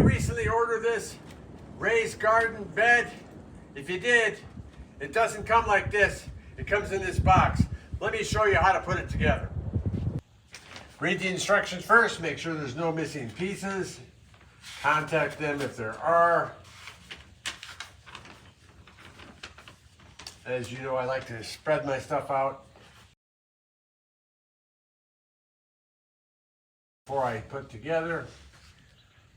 recently order this raised garden bed? If you did, it doesn't come like this. It comes in this box. Let me show you how to put it together. Read the instructions first, make sure there's no missing pieces. Contact them if there are. As you know, I like to spread my stuff out before I put together.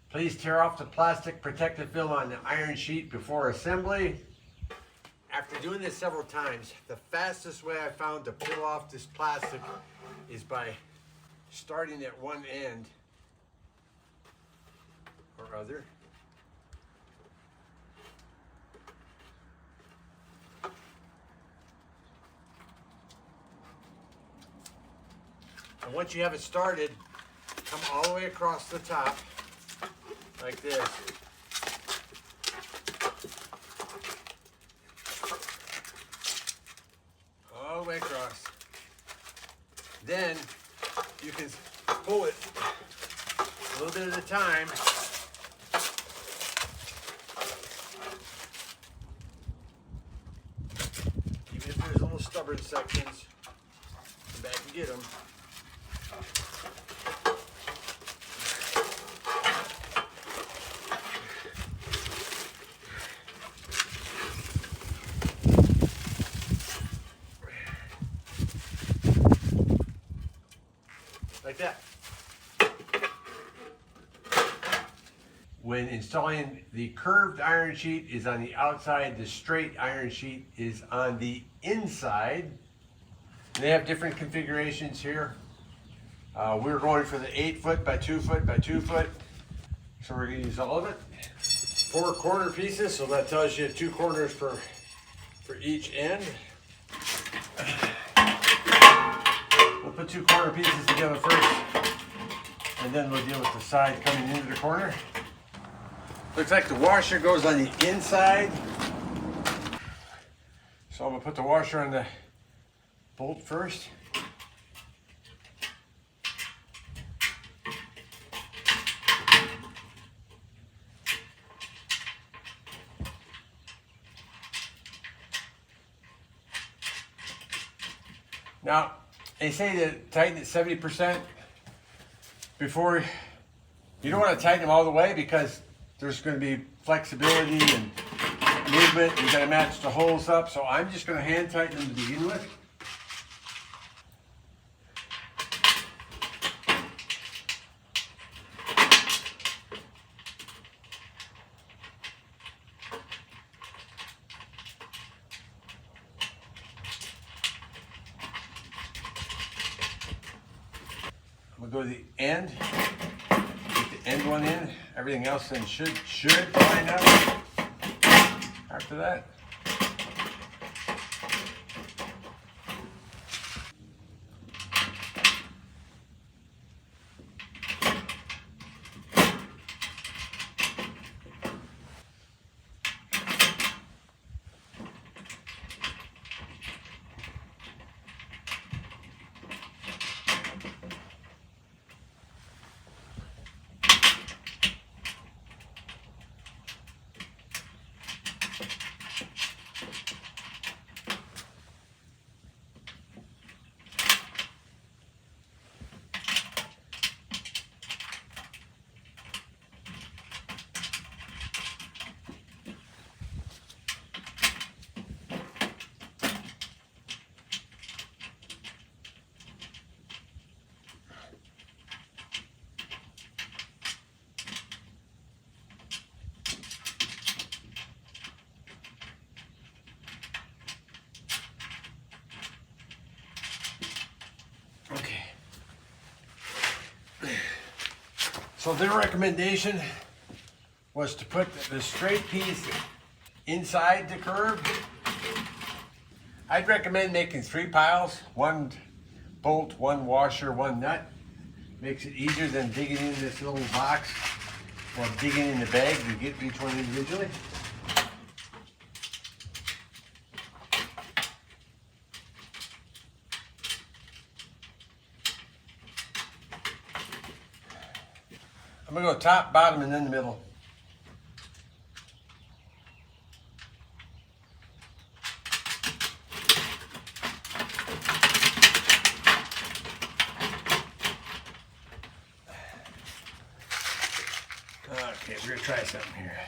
Please tear off the plastic protective film on the iron sheet before assembly. After doing this several times, the fastest way I found to peel off this plastic is by starting at one end or other. And once you have it started, come all the way across the top like this. All the way across. Then you can pull it a little bit at a time. Even if there's little stubborn sections, come back and get them. Like that. When installing, the curved iron sheet is on the outside, the straight iron sheet is on the inside. They have different configurations here. We're going for the 8 foot by 2 foot by 2 foot. So we're gonna use all of it. 4 corner pieces, so that tells you 2 corners for each end. We'll put 2 corner pieces together first, and then we'll deal with the side coming into the corner. Looks like the washer goes on the inside. So I'm gonna put the washer on the bolt first. Now, they say to tighten it 70% before. You don't want to tighten them all the way because there's going to be flexibility and movement. You got to match the holes up. So I'm just going to hand tighten them to begin with. We'll go to the end, get the end one in. Everything else then should line up after that. So their recommendation was to put the straight piece inside the curve. I'd recommend making 3 piles, 1 bolt, 1 washer, 1 nut. Makes it easier than digging in this little box or digging in the bag. You get each one individually. I'm gonna go top, bottom, and then the middle. Okay, we're gonna try something here.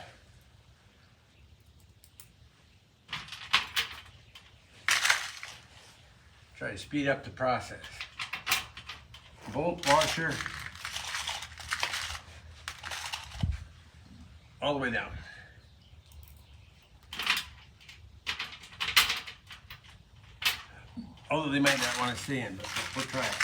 Try to speed up the process. Bolt washer all the way down. Although they might not want to stay in, but we'll try it.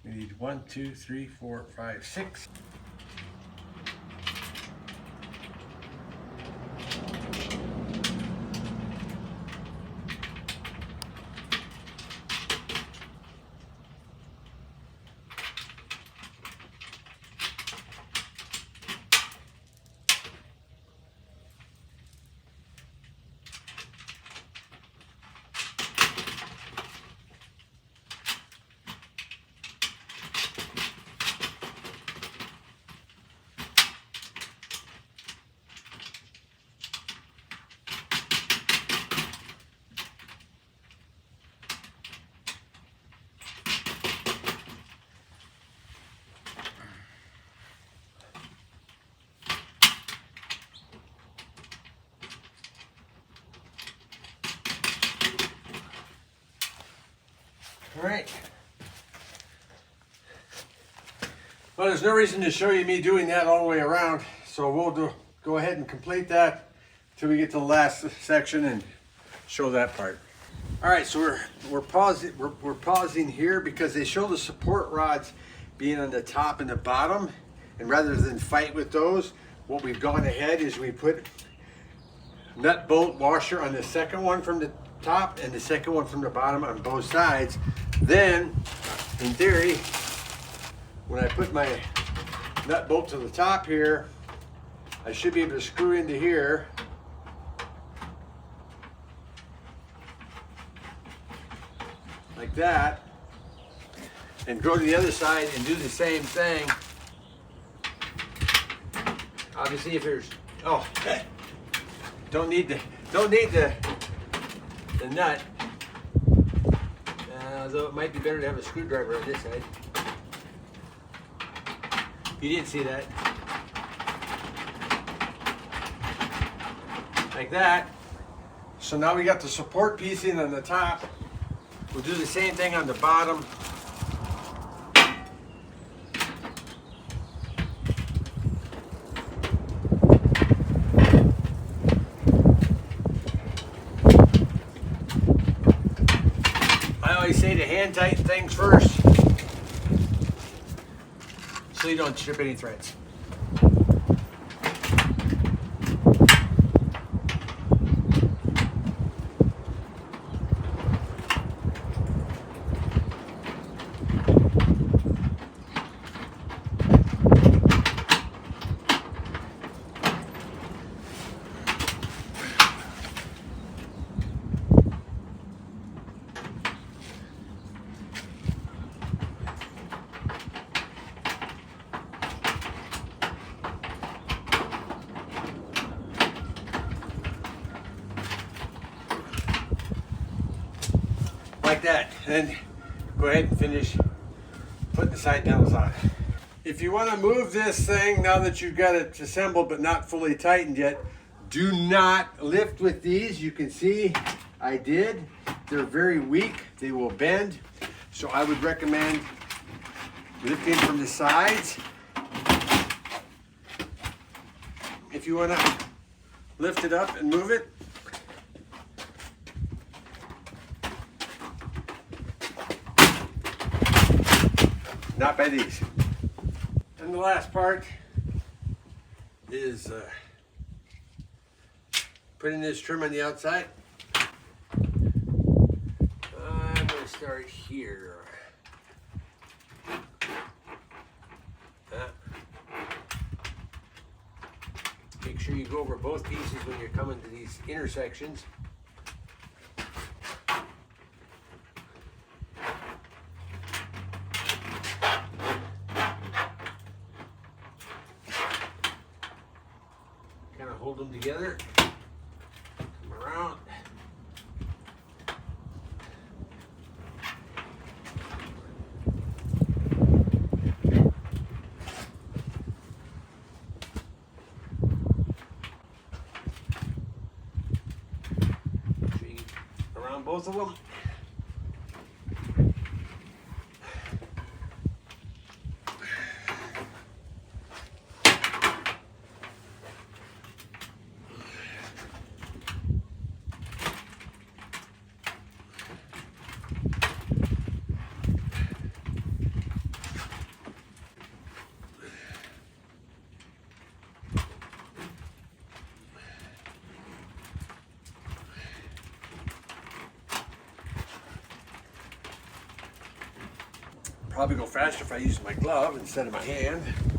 We need 1, 2, 3, 4, 5, 6. All right. Well, there's no reason to show you me doing that all the way around, so we'll go ahead and complete that till we get to the last section and show that part. All right, so we're pausing here because they show the support rods being on the top and the bottom, and rather than fight with those, what we've gone ahead is we put nut bolt washer on the second one from the top and the second one from the bottom on both sides. Then, in theory, when I put my nut bolt to the top here, I should be able to screw into here. Like that. And go to the other side and do the same thing. Obviously if there's, don't need the nut. Though it might be better to have a screwdriver on this side. You didn't see that. Like that. So now we got the support piecing on the top. We'll do the same thing on the bottom. I always say to hand tighten things first so you don't strip any threads. Like that, and then go ahead and finish putting the side panels on. If you want to move this thing now that you've got it assembled but not fully tightened yet, do not lift with these. You can see I did. They're very weak. They will bend. So I would recommend lifting from the sides. If you want to lift it up and move it, not by these. And the last part is putting this trim on the outside. I'm going to start here. Make sure you go over both pieces when you're coming to these intersections. Kind of hold them together. Come around. both of them. Probably go faster if I use my glove instead of my hand.